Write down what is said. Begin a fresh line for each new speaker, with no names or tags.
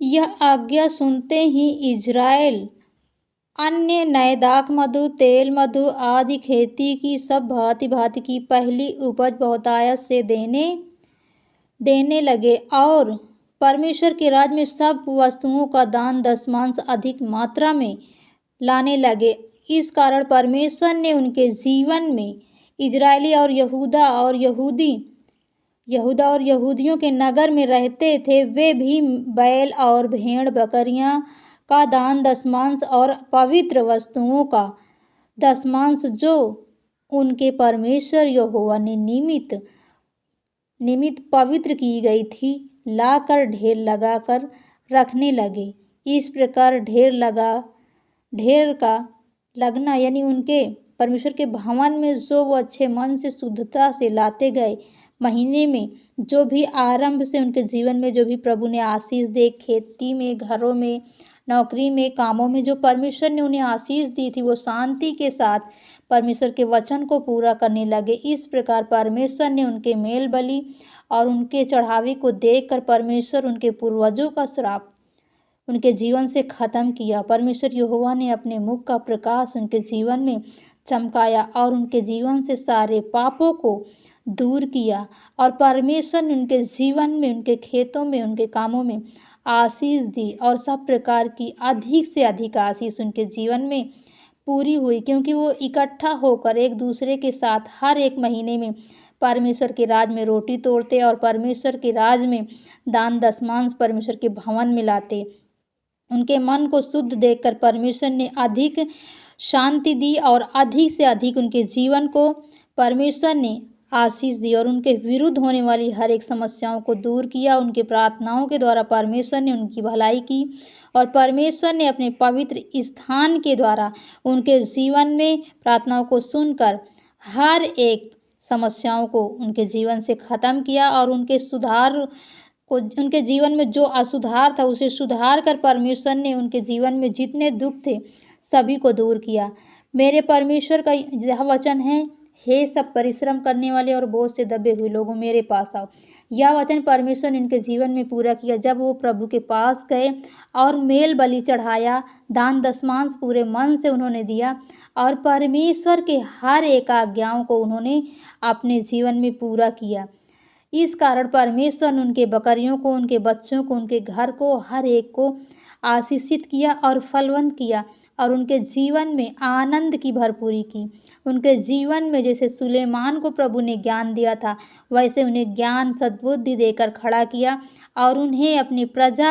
यह आज्ञा सुनते ही इज़राइल अन्य नए दाख मधु, तेल मधु आदि खेती की सब भाँति भाँति की पहली उपज बहुतायत से देने लगे और परमेश्वर के राज्य में सब वस्तुओं का दान दशमांश अधिक मात्रा में लाने लगे। इस कारण परमेश्वर ने उनके जीवन में इजरायली और यहूदा और यहूदियों के नगर में रहते थे, वे भी बैल और भेड़ बकरियां का दान दशमांश और पवित्र वस्तुओं का दशमांश जो उनके परमेश्वर यहोवा ने निमित्त पवित्र की गई थी, लाकर ढेर लगाकर रखने लगे। इस प्रकार ढेर का लगना यानी उनके परमेश्वर के भवन में जो वो अच्छे मन से शुद्धता से लाते गए, महीने में जो भी आरंभ से उनके जीवन में जो भी प्रभु ने आशीष दे, खेती में, घरों में, नौकरी में, कामों में जो परमेश्वर ने उन्हें आशीष दी थी, वो शांति के साथ परमेश्वर के वचन को पूरा करने लगे। इस प्रकार परमेश्वर ने उनके मेल बलि और उनके चढ़ावे को देखकर परमेश्वर उनके पूर्वजों का श्राप उनके जीवन से खत्म किया। परमेश्वर यहोवा ने अपने मुख का प्रकाश उनके जीवन में चमकाया और उनके जीवन से सारे पापों को दूर किया और परमेश्वर ने उनके जीवन में, उनके खेतों में, उनके कामों में आशीष दी और सब प्रकार की अधिक से अधिक आशीष उनके जीवन में पूरी हुई, क्योंकि वो इकट्ठा होकर एक दूसरे के साथ हर एक महीने में परमेश्वर के राज में रोटी तोड़ते और परमेश्वर के राज में दान दशमांश परमेश्वर के भवन में लाते। उनके मन को शुद्ध देखकर परमेश्वर ने अधिक शांति दी और अधिक से अधिक उनके जीवन को परमेश्वर ने आशीष दी और उनके विरुद्ध होने वाली हर एक समस्याओं को दूर किया। उनके प्रार्थनाओं के द्वारा परमेश्वर ने उनकी भलाई की और परमेश्वर ने अपने पवित्र स्थान के द्वारा उनके जीवन में प्रार्थनाओं को सुनकर हर एक समस्याओं को उनके जीवन से ख़त्म किया और उनके जीवन में जो असुधार था उसे सुधार कर परमेश्वर ने उनके जीवन में जितने दुख थे सभी को दूर किया। मेरे परमेश्वर का यह वचन है, हे सब परिश्रम करने वाले और बोझ से दबे हुए लोगों, मेरे पास आओ। यह वचन परमेश्वर ने उनके जीवन में पूरा किया जब वो प्रभु के पास गए और मेल बलि चढ़ाया, दान दशमांश पूरे मन से उन्होंने दिया और परमेश्वर के हर एक आज्ञाओं को उन्होंने अपने जीवन में पूरा किया। इस कारण परमेश्वर ने उनके बकरियों को, उनके बच्चों को, उनके घर को, हर एक को आशीषित किया और फलवंत किया और उनके जीवन में आनंद की भरपूरी की। उनके जीवन में जैसे सुलेमान को प्रभु ने ज्ञान दिया था, वैसे उन्हें ज्ञान सद्बुद्धि देकर खड़ा किया और उन्हें अपनी प्रजा